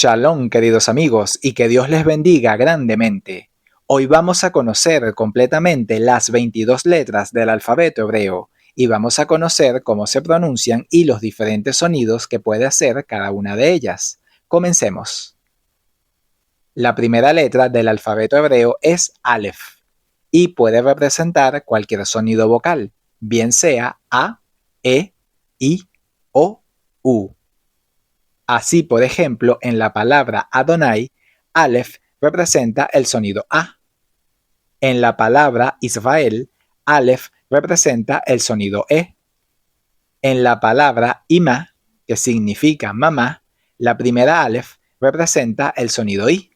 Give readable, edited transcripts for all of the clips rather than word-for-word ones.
Shalom, queridos amigos, y que Dios les bendiga grandemente. Hoy vamos a conocer completamente las 22 letras del alfabeto hebreo y vamos a conocer cómo se pronuncian y los diferentes sonidos que puede hacer cada una de ellas. Comencemos. La primera letra del alfabeto hebreo es Aleph y puede representar cualquier sonido vocal, bien sea A, E, I o U. Así, por ejemplo, en la palabra Adonai, Aleph representa el sonido A. En la palabra Israel, Aleph representa el sonido E. En la palabra Ima, que significa mamá, la primera Aleph representa el sonido I.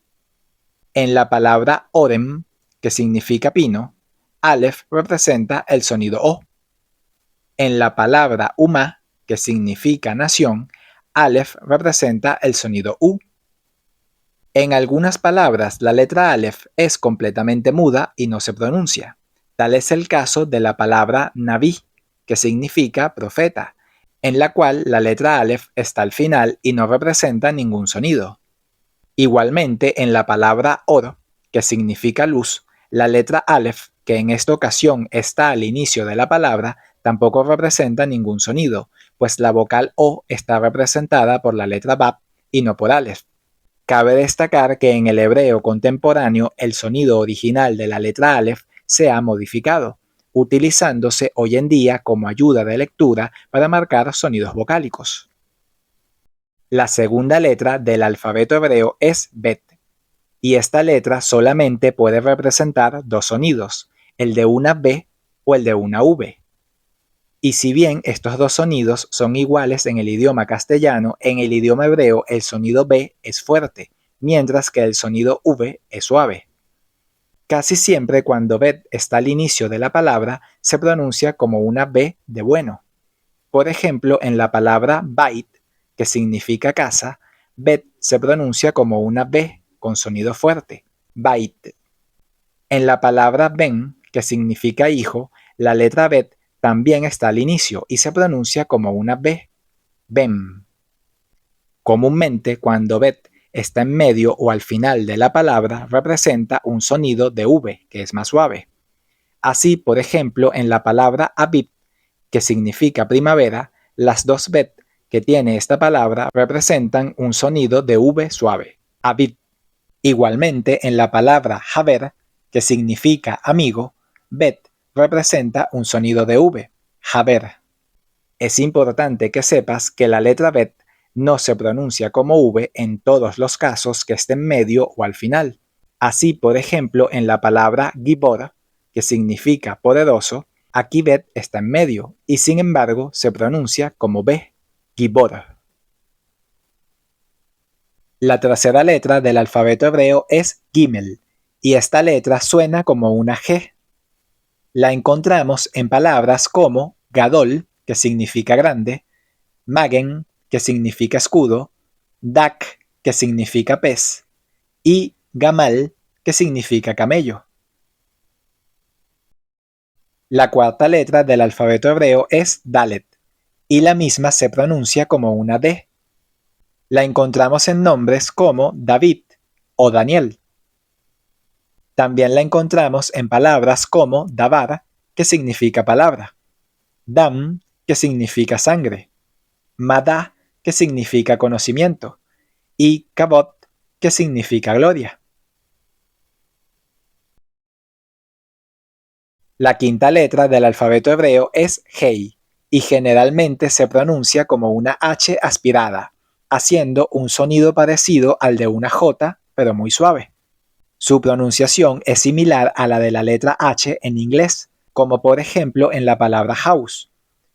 En la palabra Orem, que significa pino, Aleph representa el sonido O. En la palabra Umá, que significa nación, Aleph representa el sonido U. En algunas palabras la letra Aleph es completamente muda y no se pronuncia. Tal es el caso de la palabra Naví, que significa profeta, en la cual la letra Aleph está al final y no representa ningún sonido. Igualmente en la palabra Or, que significa luz, la letra Aleph, que en esta ocasión está al inicio de la palabra, tampoco representa ningún sonido, pues la vocal O está representada por la letra Bab y no por Aleph. Cabe destacar que en el hebreo contemporáneo el sonido original de la letra Aleph se ha modificado, utilizándose hoy en día como ayuda de lectura para marcar sonidos vocálicos. La segunda letra del alfabeto hebreo es Bet, y esta letra solamente puede representar dos sonidos, el de una B o el de una V. Y si bien estos dos sonidos son iguales en el idioma castellano, en el idioma hebreo el sonido B es fuerte, mientras que el sonido V es suave. Casi siempre cuando Bet está al inicio de la palabra, se pronuncia como una B de bueno. Por ejemplo, en la palabra Bait, que significa casa, Bet se pronuncia como una B con sonido fuerte, Bait. En la palabra Ben, que significa hijo, la letra Bet también está al inicio y se pronuncia como una B, Bem. Comúnmente, cuando Bet está en medio o al final de la palabra, representa un sonido de V, que es más suave. Así, por ejemplo, en la palabra Abib, que significa primavera, las dos Bet que tiene esta palabra representan un sonido de V suave, Abib. Igualmente, en la palabra Haber, que significa amigo, Bet representa un sonido de V, Haber. Es importante que sepas que la letra Bet no se pronuncia como V en todos los casos que esté en medio o al final. Así, por ejemplo, en la palabra Gibor, que significa poderoso, aquí Bet está en medio y sin embargo se pronuncia como B, Gibor. La tercera letra del alfabeto hebreo es Gimel, y esta letra suena como una G. La encontramos en palabras como Gadol, que significa grande, Magen, que significa escudo, Dak, que significa pez, y Gamal, que significa camello. La cuarta letra del alfabeto hebreo es Dalet, y la misma se pronuncia como una D. La encontramos en nombres como David o Daniel. También la encontramos en palabras como Dabar, que significa palabra, Dam, que significa sangre, Madá, que significa conocimiento, y Kabod, que significa gloria. La quinta letra del alfabeto hebreo es Hei, y generalmente se pronuncia como una H aspirada, haciendo un sonido parecido al de una J, pero muy suave. Su pronunciación es similar a la de la letra H en inglés, como por ejemplo en la palabra house,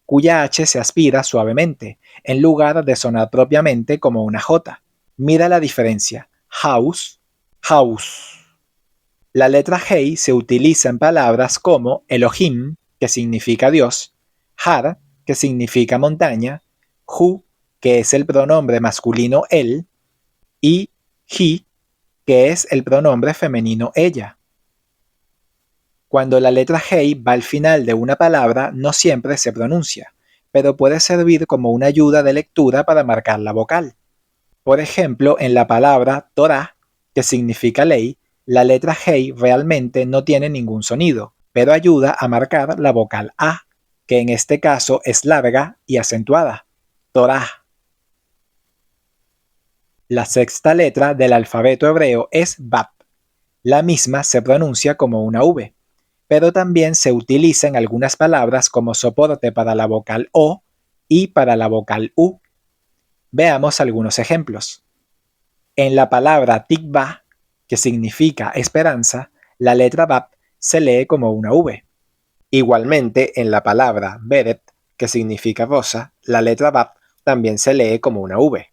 cuya H se aspira suavemente, en lugar de sonar propiamente como una J. Mira la diferencia, house, house. La letra Hei se utiliza en palabras como Elohim, que significa Dios, Har, que significa montaña, Hu, que es el pronombre masculino él, y Hi, que es el pronombre femenino ella. Cuando la letra Hei va al final de una palabra, no siempre se pronuncia, pero puede servir como una ayuda de lectura para marcar la vocal. Por ejemplo, en la palabra Torah, que significa ley, la letra Hei realmente no tiene ningún sonido, pero ayuda a marcar la vocal A, que en este caso es larga y acentuada. Torah. La sexta letra del alfabeto hebreo es Bab. La misma se pronuncia como una V, pero también se utiliza en algunas palabras como soporte para la vocal O y para la vocal U. Veamos algunos ejemplos. En la palabra tikva, que significa esperanza, la letra Bab se lee como una V. Igualmente, en la palabra beret, que significa rosa, la letra Bab también se lee como una V.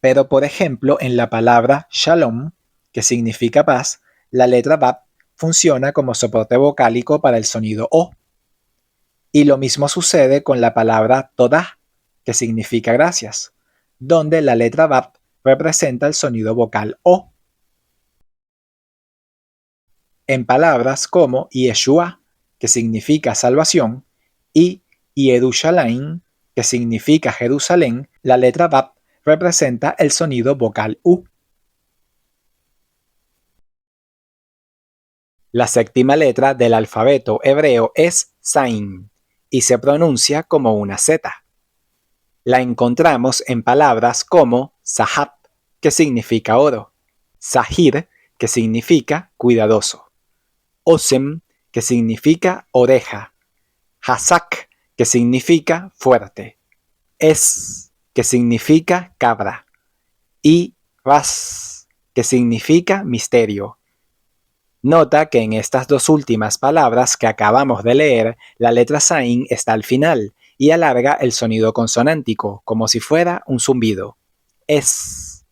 Pero, por ejemplo, en la palabra shalom, que significa paz, la letra Bab funciona como soporte vocálico para el sonido O. Y lo mismo sucede con la palabra todah, que significa gracias, donde la letra Bab representa el sonido vocal O. En palabras como Yeshua, que significa salvación, y Yerushalayim, que significa Jerusalén, la letra Bab representa el sonido vocal U. La séptima letra del alfabeto hebreo es Zain y se pronuncia como una Z. La encontramos en palabras como Zahab, que significa oro, Zahir, que significa cuidadoso, Osem, que significa oreja, Hazak, que significa fuerte, Es, que significa cabra, y Ras, que significa misterio. Nota que en estas dos últimas palabras que acabamos de leer, la letra Zain está al final y alarga el sonido consonántico, como si fuera un zumbido. Es,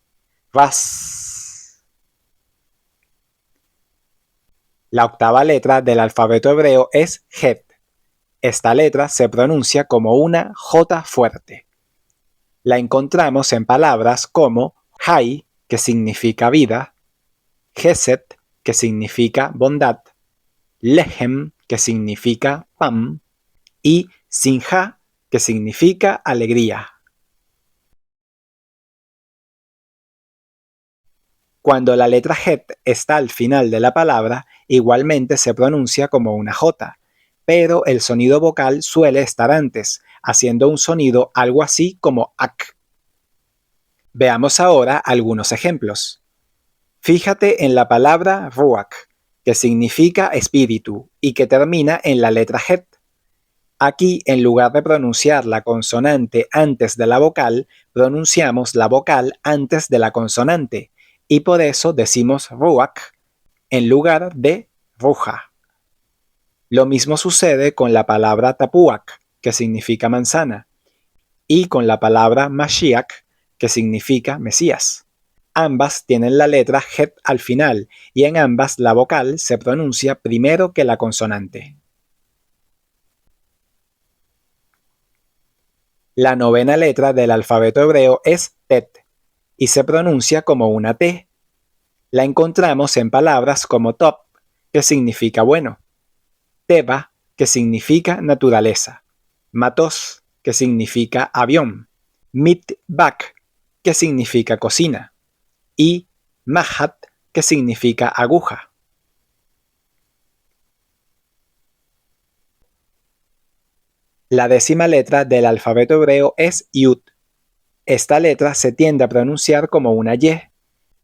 Ras. La octava letra del alfabeto hebreo es Het. Esta letra se pronuncia como una J fuerte. La encontramos en palabras como Hay, que significa vida, Geset, que significa bondad, Lehem, que significa pan, y Sinja, que significa alegría. Cuando la letra Het está al final de la palabra, igualmente se pronuncia como una J, pero el sonido vocal suele estar antes, haciendo un sonido algo así como ak. Veamos ahora algunos ejemplos. Fíjate en la palabra ruach, que significa espíritu y que termina en la letra Het. Aquí, en lugar de pronunciar la consonante antes de la vocal, pronunciamos la vocal antes de la consonante, y por eso decimos ruach en lugar de ruja. Lo mismo sucede con la palabra tapuac, que significa manzana, y con la palabra Mashiach, que significa Mesías. Ambas tienen la letra Het al final, y en ambas la vocal se pronuncia primero que la consonante. La novena letra del alfabeto hebreo es Tet, y se pronuncia como una T. La encontramos en palabras como Top, que significa bueno, Teba, que significa naturaleza, Matos, que significa avión, Mitbak, que significa cocina, y Mahat, que significa aguja. La décima letra del alfabeto hebreo es Yud. Esta letra se tiende a pronunciar como una Y,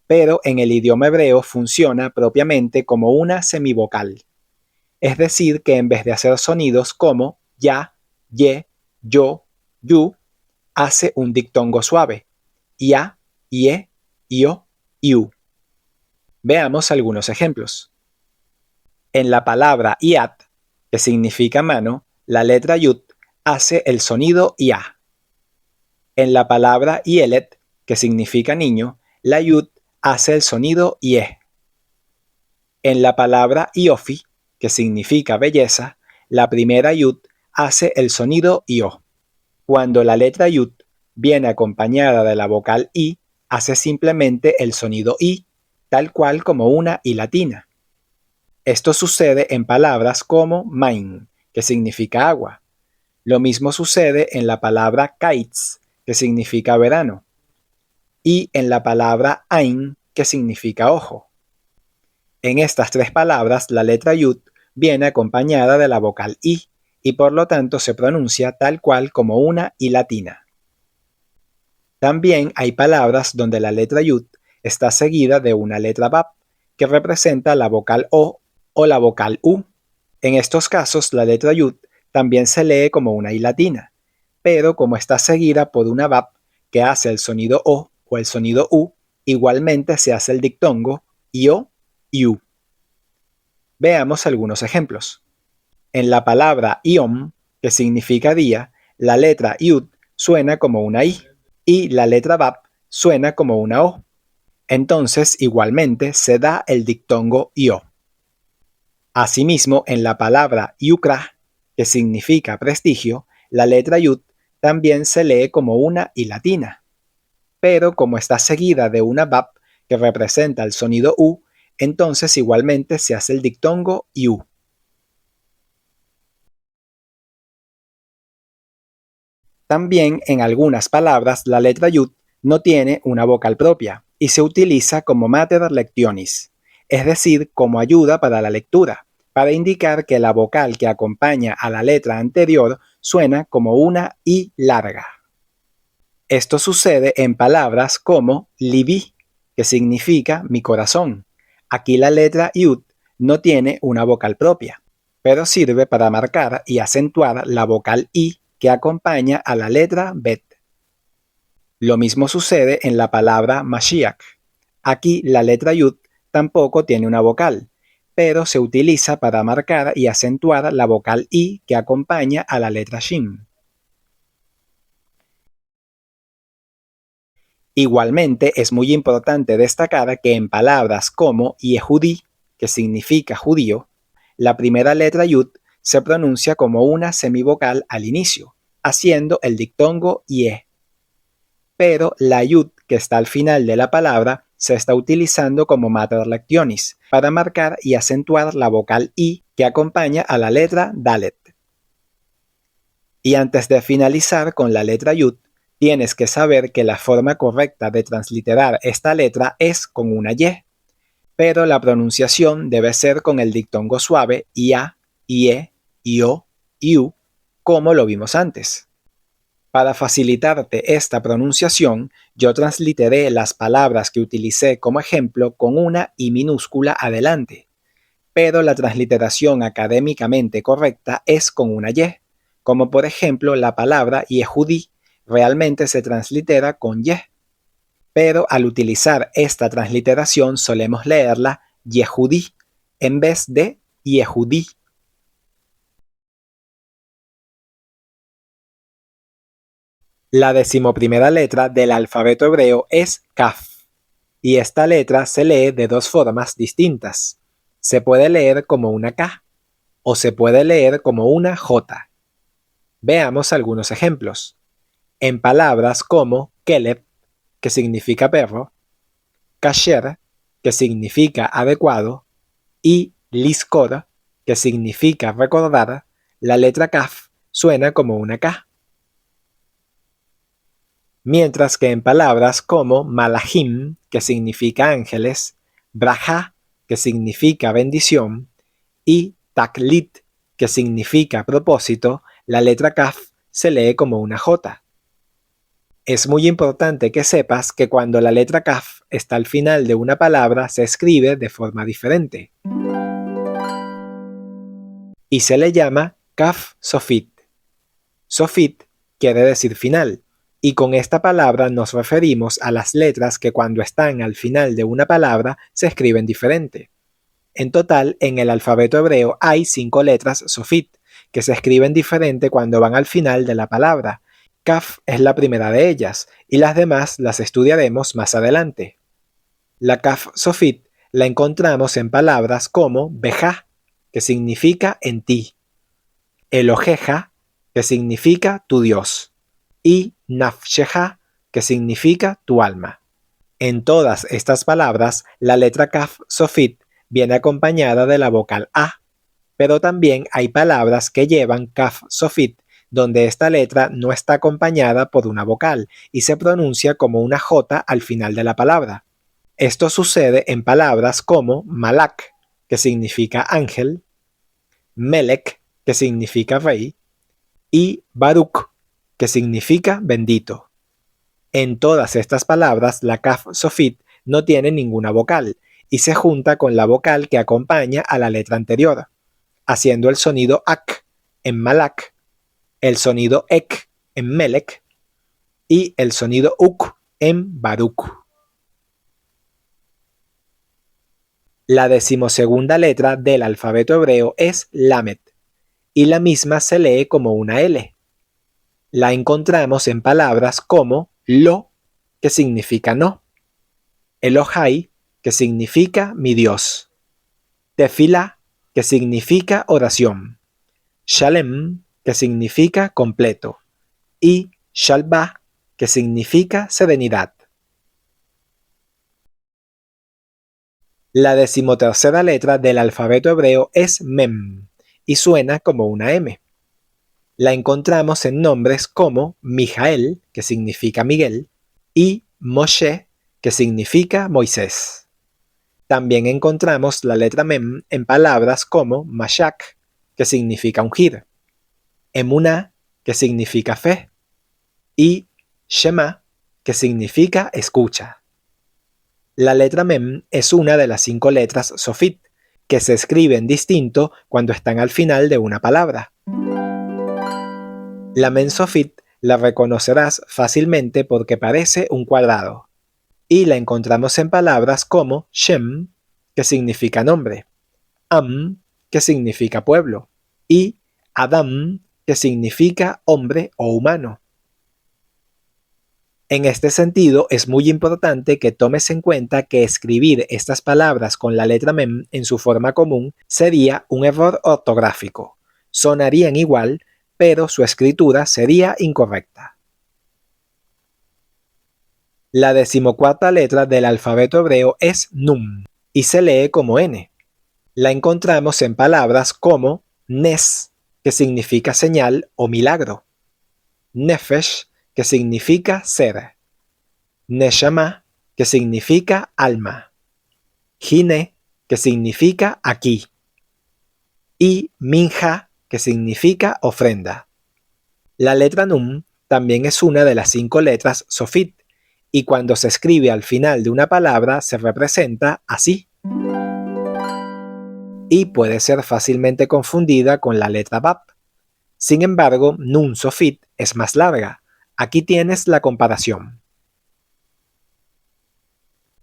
pero en el idioma hebreo funciona propiamente como una semivocal. Es decir, que en vez de hacer sonidos como ya, ye, yo, yu, hace un dictongo suave, ya, ye, yo, iu. Veamos algunos ejemplos. En la palabra iat, que significa mano, la letra yud hace el sonido ya. En la palabra yelet, que significa niño, la yud hace el sonido ye. En la palabra iofi, que significa belleza, la primera yud hace el sonido io. Cuando la letra yud viene acompañada de la vocal i, hace simplemente el sonido i, tal cual como una i latina. Esto sucede en palabras como main, que significa agua. Lo mismo sucede en la palabra kites, que significa verano, y en la palabra ain, que significa ojo. En estas tres palabras, la letra yud viene acompañada de la vocal i, y por lo tanto se pronuncia tal cual como una i latina. También hay palabras donde la letra yud está seguida de una letra bap, que representa la vocal o la vocal u. En estos casos, la letra yud también se lee como una i latina, pero como está seguida por una bap que hace el sonido o el sonido u, igualmente se hace el dictongo io, iu. Veamos algunos ejemplos. En la palabra iom, que significa día, la letra yud suena como una i y la letra bap suena como una o. Entonces, igualmente se da el dictongo io. Asimismo, en la palabra yukra, que significa prestigio, la letra yud también se lee como una i latina. Pero como está seguida de una bap que representa el sonido u, entonces igualmente se hace el dictongo iu. También en algunas palabras la letra yud no tiene una vocal propia y se utiliza como mater lectionis, es decir, como ayuda para la lectura, para indicar que la vocal que acompaña a la letra anterior suena como una i larga. Esto sucede en palabras como libi, que significa mi corazón. Aquí la letra yud no tiene una vocal propia, pero sirve para marcar y acentuar la vocal i que acompaña a la letra bet. Lo mismo sucede en la palabra Mashiach. Aquí la letra yud tampoco tiene una vocal, pero se utiliza para marcar y acentuar la vocal i que acompaña a la letra shin. Igualmente es muy importante destacar que en palabras como Yehudí, que significa judío, la primera letra yud se pronuncia como una semivocal al inicio, haciendo el dictongo ye. Pero la yud que está al final de la palabra se está utilizando como mater lectionis para marcar y acentuar la vocal i que acompaña a la letra dalet. Y antes de finalizar con la letra yud, tienes que saber que la forma correcta de transliterar esta letra es con una y, pero la pronunciación debe ser con el dictongo suave ia, ie, io, iu, como lo vimos antes. Para facilitarte esta pronunciación, yo transliteré las palabras que utilicé como ejemplo con una i minúscula adelante, pero la transliteración académicamente correcta es con una y, como por ejemplo la palabra Yehudí realmente se translitera con y, pero al utilizar esta transliteración solemos leerla Yehudí en vez de Yehudí. La 11ª letra del alfabeto hebreo es Kaf, y esta letra se lee de dos formas distintas. Se puede leer como una K o se puede leer como una J. Veamos algunos ejemplos. En palabras como keleb, que significa perro, kasher, que significa adecuado, y liskor, que significa recordar, la letra kaf suena como una K. Mientras que en palabras como malachim, que significa ángeles, braja, que significa bendición, y taklit, que significa propósito, la letra kaf se lee como una J. Es muy importante que sepas que cuando la letra kaf está al final de una palabra se escribe de forma diferente y se le llama kaf sofit. Sofit quiere decir final, y con esta palabra nos referimos a las letras que cuando están al final de una palabra se escriben diferente. En total, en el alfabeto hebreo hay 5 letras sofit, que se escriben diferente cuando van al final de la palabra. Kaf es la primera de ellas, y las demás las estudiaremos más adelante. La Kaf sofit la encontramos en palabras como Bejá, que significa en ti, Eloheja, que significa tu Dios, y Nafsheja, que significa tu alma. En todas estas palabras, la letra Kaf sofit viene acompañada de la vocal A, pero también hay palabras que llevan Kaf sofit donde esta letra no está acompañada por una vocal y se pronuncia como una J al final de la palabra. Esto sucede en palabras como Malak, que significa ángel, Melech, que significa rey, y Baruch, que significa bendito. En todas estas palabras, la Kaf Sofit no tiene ninguna vocal y se junta con la vocal que acompaña a la letra anterior, haciendo el sonido Ak en Malak, el sonido Ek en Melech y el sonido Uk en Baruch. La decimosegunda letra del alfabeto hebreo es Lamet y la misma se lee como una L. La encontramos en palabras como Lo, que significa no, Elohai, que significa mi Dios, Tefilá, que significa oración, Shalem, que significa completo, y Shalbá, que significa serenidad. La decimotercera letra del alfabeto hebreo es Mem y suena como una M. La encontramos en nombres como Mijael, que significa Miguel, y Moshe, que significa Moisés. También encontramos la letra Mem en palabras como Mashak, que significa ungir, Emuná, que significa fe, y Shema, que significa escucha. La letra Mem es una de las 5 letras Sofit, que se escriben distinto cuando están al final de una palabra. La Mem Sofit la reconocerás fácilmente porque parece un cuadrado, y la encontramos en palabras como Shem, que significa nombre, Am, que significa pueblo, y Adam, que significa hombre o humano. En este sentido, es muy importante que tomes en cuenta que escribir estas palabras con la letra Mem en su forma común sería un error ortográfico. Sonarían igual, pero su escritura sería incorrecta. La decimocuarta letra del alfabeto hebreo es Nun y se lee como N. La encontramos en palabras como Nes, que significa señal o milagro, Nefesh, que significa ser, Neshama, que significa alma, Hine, que significa aquí, y Minja, que significa ofrenda. La letra Nun también es una de las 5 letras Sofit, y cuando se escribe al final de una palabra se representa así. Y puede ser fácilmente confundida con la letra Bab. Sin embargo, Nun Sofit es más larga. Aquí tienes la comparación.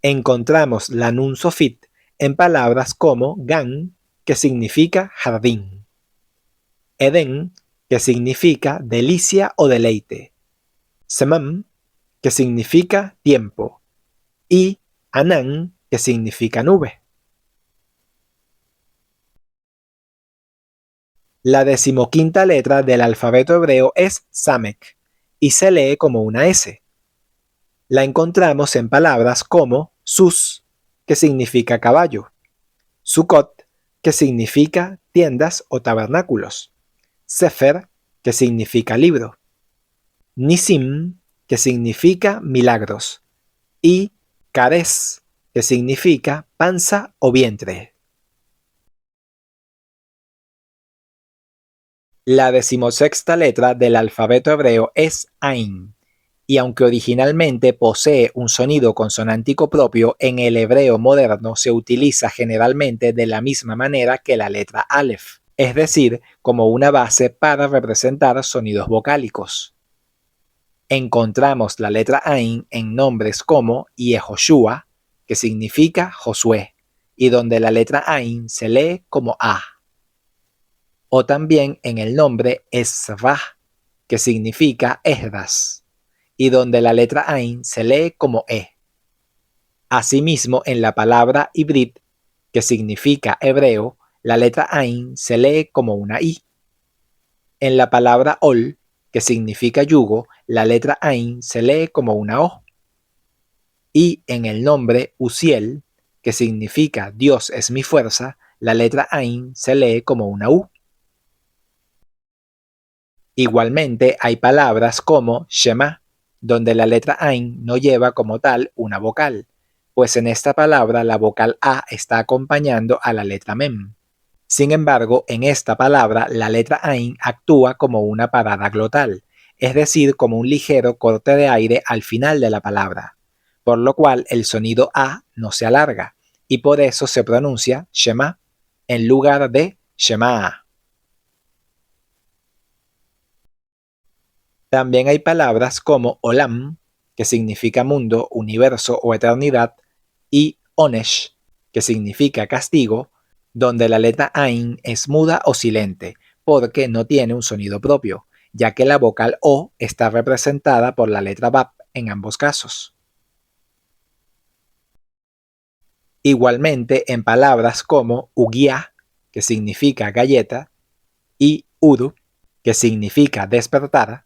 Encontramos la Nun Sofit en palabras como Gan, que significa jardín, Edén, que significa delicia o deleite, Semam, que significa tiempo, y Anán, que significa nube. La decimoquinta letra del alfabeto hebreo es Samek y se lee como una S. La encontramos en palabras como Sus, que significa caballo, Sukkot, que significa tiendas o tabernáculos, Sefer, que significa libro, Nisim, que significa milagros, y Kares, que significa panza o vientre. La decimosexta letra del alfabeto hebreo es Ain, y aunque originalmente posee un sonido consonántico propio, en el hebreo moderno se utiliza generalmente de la misma manera que la letra Aleph, es decir, como una base para representar sonidos vocálicos. Encontramos la letra Ain en nombres como Yehoshua, que significa Josué, y donde la letra Ain se lee como A. O también en el nombre Esrah, que significa Esdras, y donde la letra Ain se lee como E. Asimismo, en la palabra Ibrit, que significa hebreo, la letra Ain se lee como una I. En la palabra Ol, que significa yugo, la letra Ain se lee como una O. Y en el nombre Uziel, que significa Dios es mi fuerza, la letra Ain se lee como una U. Igualmente hay palabras como Shema, donde la letra Ain no lleva como tal una vocal, pues en esta palabra la vocal A está acompañando a la letra Mem. Sin embargo, en esta palabra la letra Ain actúa como una parada glotal, es decir, como un ligero corte de aire al final de la palabra, por lo cual el sonido A no se alarga, y por eso se pronuncia Shema en lugar de Shema. También hay palabras como Olam, que significa mundo, universo o eternidad, y Onesh, que significa castigo, donde la letra Ain es muda o silente, porque no tiene un sonido propio, ya que la vocal O está representada por la letra Bab en ambos casos. Igualmente en palabras como Ugiá, que significa galleta, y Udu, que significa despertar,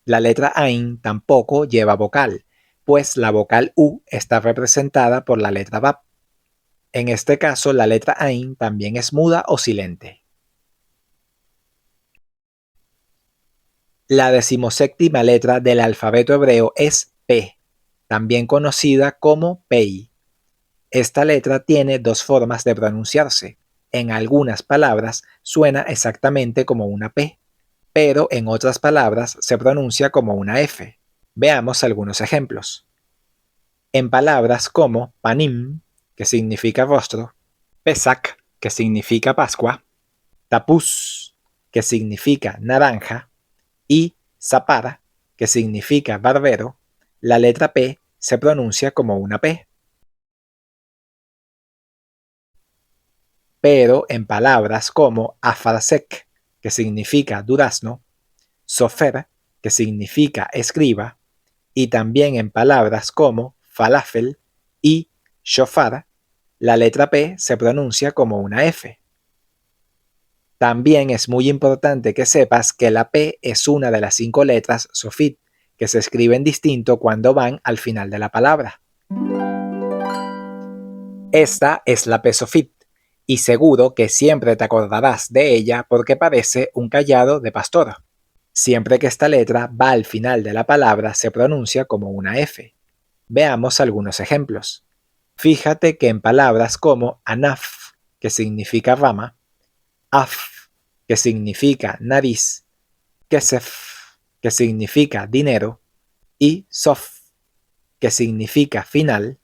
la letra Ain tampoco lleva vocal, pues la vocal U está representada por la letra Bab. En este caso, la letra Ain también es muda o silente. La decimoséptima letra del alfabeto hebreo es P, también conocida como Pei. Esta letra tiene dos formas de pronunciarse. En algunas palabras suena exactamente como una P, pero en otras palabras se pronuncia como una F. Veamos algunos ejemplos. En palabras como panim, que significa rostro, Pesach, que significa Pascua, Tapuz, que significa naranja, y Zapara, que significa barbero, la letra P se pronuncia como una P. Pero en palabras como Afarsek, que significa durazno, Sofer, que significa escriba, y también en palabras como falafel y shofar, la letra P se pronuncia como una F. También es muy importante que sepas que la P es una de las 5 letras sofit, que se escriben distinto cuando van al final de la palabra. Esta es la P sofit, y seguro que siempre te acordarás de ella porque parece un cayado de pastor. Siempre que esta letra va al final de la palabra se pronuncia como una F. Veamos algunos ejemplos. Fíjate que en palabras como anaf, que significa rama, af, que significa nariz, kesef, que significa dinero, y sof, que significa final,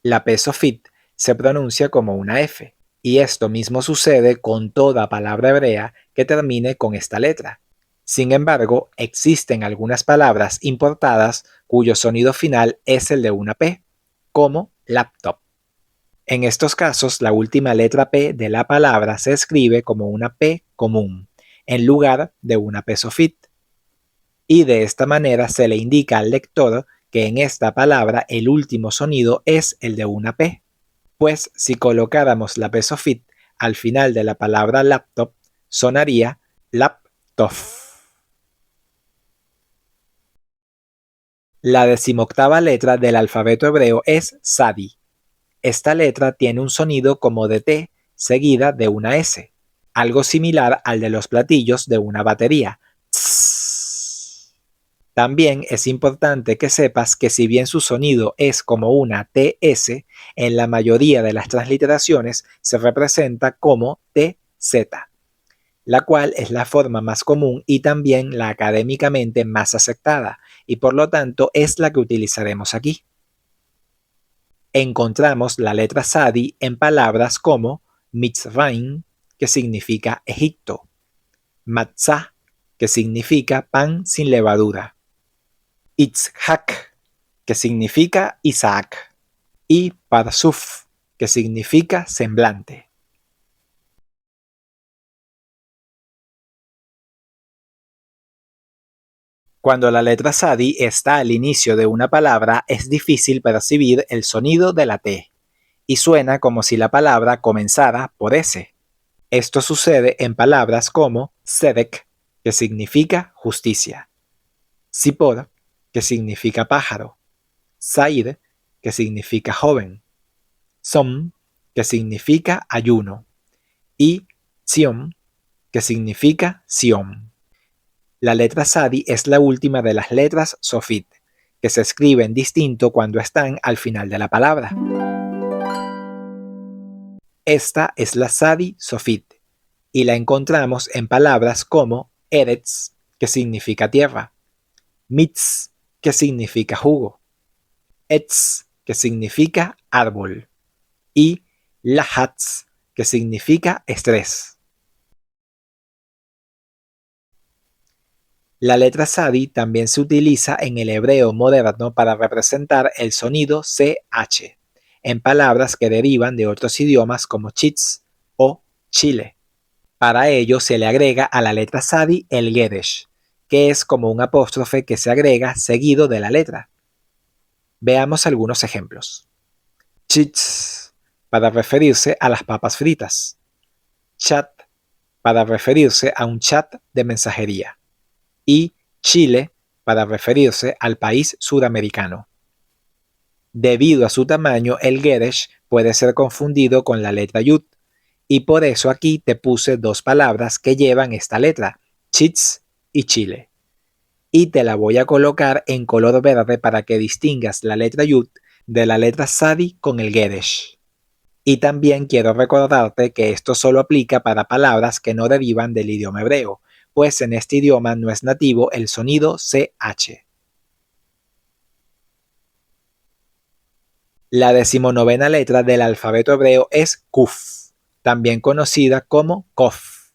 la P sofit se pronuncia como una F. Y esto mismo sucede con toda palabra hebrea que termine con esta letra. Sin embargo, existen algunas palabras importadas cuyo sonido final es el de una P, como laptop. En estos casos, la última letra P de la palabra se escribe como una P común, en lugar de una P sofit. Y de esta manera se le indica al lector que en esta palabra el último sonido es el de una P. Pues si colocáramos la P sofit al final de la palabra laptop, sonaría laptop. La 18ª letra del alfabeto hebreo es Sadi. Esta letra tiene un sonido como de T seguida de una S, algo similar al de los platillos de una batería. Tss. También es importante que sepas que si bien su sonido es como una TS, en la mayoría de las transliteraciones se representa como TZ, la cual es la forma más común y también la académicamente más aceptada, y por lo tanto es la que utilizaremos aquí. Encontramos la letra Sadi en palabras como Mitzrayim, que significa Egipto, Matzah, que significa pan sin levadura, Itzhak, que significa Isaac, y Parsuf, que significa semblante. Cuando la letra Sadi está al inicio de una palabra, es difícil percibir el sonido de la T, y suena como si la palabra comenzara por S. Esto sucede en palabras como Sedek, que significa justicia, Sipor, que significa pájaro, Said, que significa joven, Som, que significa ayuno, y Zion, que significa Sión. La letra Sadi es la última de las letras Sofit, que se escriben distinto cuando están al final de la palabra. Esta es la Sadi Sofit y la encontramos en palabras como Eretz, que significa tierra, Mitz, que significa jugo, Etz, que significa árbol, y Lahatz, que significa estrés. La letra Sadi también se utiliza en el hebreo moderno para representar el sonido CH en palabras que derivan de otros idiomas como chitz o Chile. Para ello se le agrega a la letra Sadi el Geresh, que es como un apóstrofe que se agrega seguido de la letra. Veamos algunos ejemplos. Chitz, para referirse a las papas fritas. Chat, para referirse a un chat de mensajería. Y Chile, para referirse al país sudamericano. Debido a su tamaño, el Geresh puede ser confundido con la letra Yud, y por eso aquí te puse dos palabras que llevan esta letra, Chitz y Chile. Y te la voy a colocar en color verde para que distingas la letra Yud de la letra Sadi con el Geresh. Y también quiero recordarte que esto solo aplica para palabras que no derivan del idioma hebreo, pues en este idioma no es nativo el sonido CH. La 19ª letra del alfabeto hebreo es Kuf, también conocida como Kof.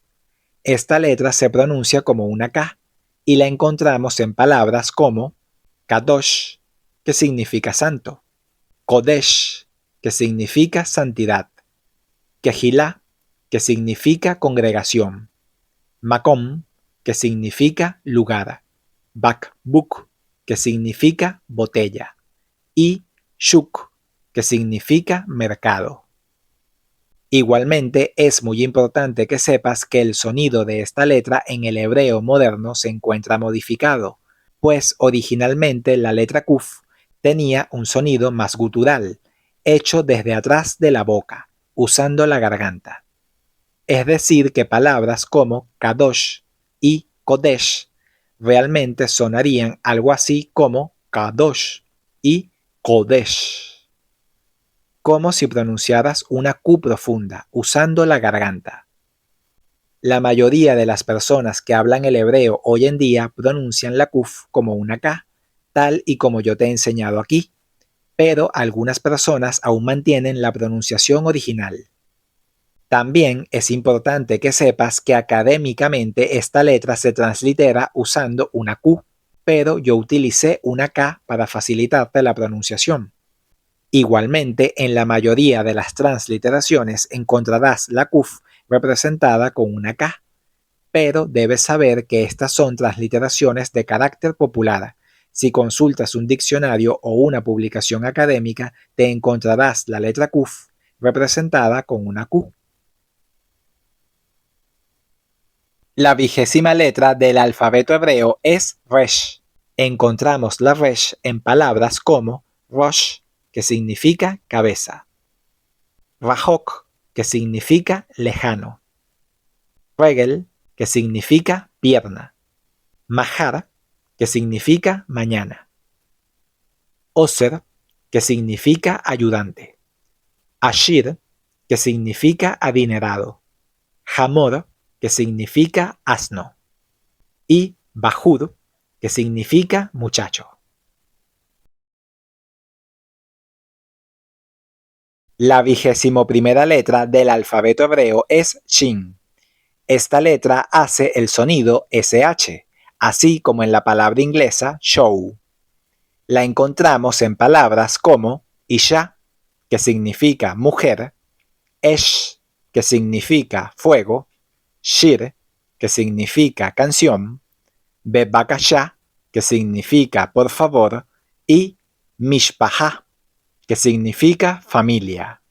Esta letra se pronuncia como una K y la encontramos en palabras como Kadosh, que significa santo, Kodesh, que significa santidad, Kehilá, que significa congregación, Makom, que significa lugar, Bakbuk, que significa botella, y Shuk, que significa mercado. Igualmente, es muy importante que sepas que el sonido de esta letra en el hebreo moderno se encuentra modificado, pues originalmente la letra Kuf tenía un sonido más gutural, hecho desde atrás de la boca, usando la garganta. Es decir, que palabras como Kadosh y Kodesh realmente sonarían algo así como Kadosh y Kodesh, como si pronunciaras una Q profunda, usando la garganta. La mayoría de las personas que hablan el hebreo hoy en día pronuncian la Kuf como una K, tal y como yo te he enseñado aquí, pero algunas personas aún mantienen la pronunciación original. También es importante que sepas que académicamente esta letra se translitera usando una Q, pero yo utilicé una K para facilitarte la pronunciación. Igualmente, en la mayoría de las transliteraciones encontrarás la Kuf representada con una K, pero debes saber que estas son transliteraciones de carácter popular. Si consultas un diccionario o una publicación académica, te encontrarás la letra Kuf representada con una Q. La 20ª letra del alfabeto hebreo es Resh. Encontramos la Resh en palabras como Rosh, que significa cabeza, Rajok, que significa lejano, Regel, que significa pierna, Mahar, que significa mañana, Oser, que significa ayudante, Ashir, que significa adinerado, Hamor, que significa asno, y Bahud, que significa muchacho. La 21ª letra del alfabeto hebreo es Shin. Esta letra hace el sonido SH, así como en la palabra inglesa show. La encontramos en palabras como Isha, que significa mujer, Esh, que significa fuego, Shir, que significa canción, Bebakashá, que significa por favor, y Mishpahá, que significa familia.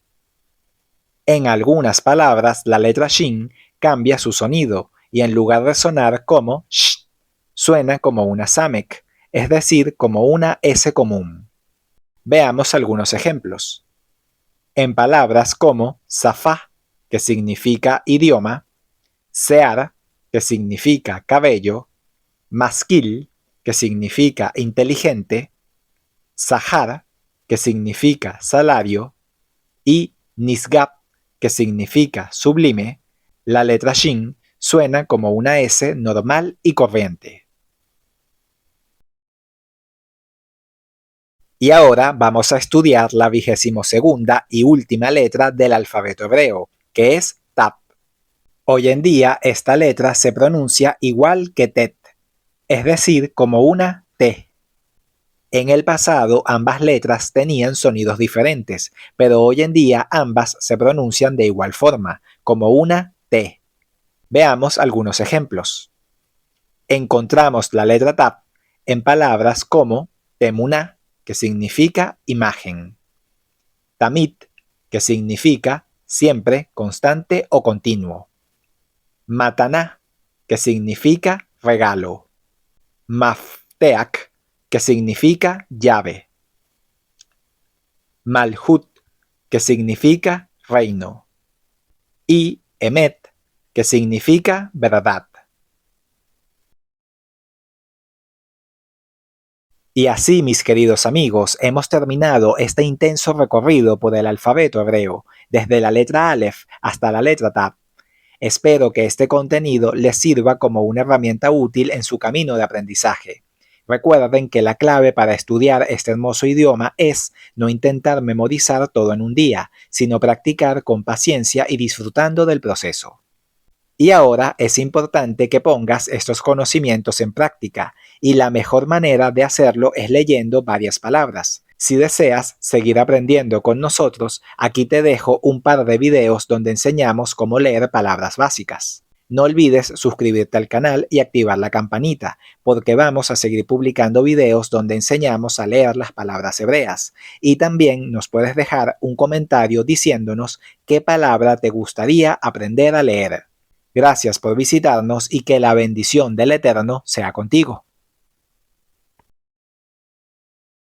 En algunas palabras, la letra Shin cambia su sonido y en lugar de sonar como sh, suena como una samek, es decir, como una S común. Veamos algunos ejemplos. En palabras como safá, que significa idioma, sear, que significa cabello, Maskil, que significa inteligente, Sahar, que significa salario, y Nisgab, que significa sublime, la letra Shin suena como una S normal y corriente. Y ahora vamos a estudiar la 22ª y última letra del alfabeto hebreo, que es Tap. Hoy en día esta letra se pronuncia igual que Tet, es decir, como una T. En el pasado ambas letras tenían sonidos diferentes, pero hoy en día ambas se pronuncian de igual forma, como una T. Veamos algunos ejemplos. Encontramos la letra Tap en palabras como Temuná, que significa imagen, Tamit, que significa siempre, constante o continuo, Mataná, que significa regalo, Mafteak, que significa llave, Malhut, que significa reino, y Emet, que significa verdad. Y así, mis queridos amigos, hemos terminado este intenso recorrido por el alfabeto hebreo, desde la letra Aleph hasta la letra Taf. Espero que este contenido les sirva como una herramienta útil en su camino de aprendizaje. Recuerden que la clave para estudiar este hermoso idioma es no intentar memorizar todo en un día, sino practicar con paciencia y disfrutando del proceso. Y ahora es importante que pongas estos conocimientos en práctica, y la mejor manera de hacerlo es leyendo varias palabras. Si deseas seguir aprendiendo con nosotros, aquí te dejo un par de videos donde enseñamos cómo leer palabras básicas. No olvides suscribirte al canal y activar la campanita, porque vamos a seguir publicando videos donde enseñamos a leer las palabras hebreas. Y también nos puedes dejar un comentario diciéndonos qué palabra te gustaría aprender a leer. Gracias por visitarnos y que la bendición del Eterno sea contigo.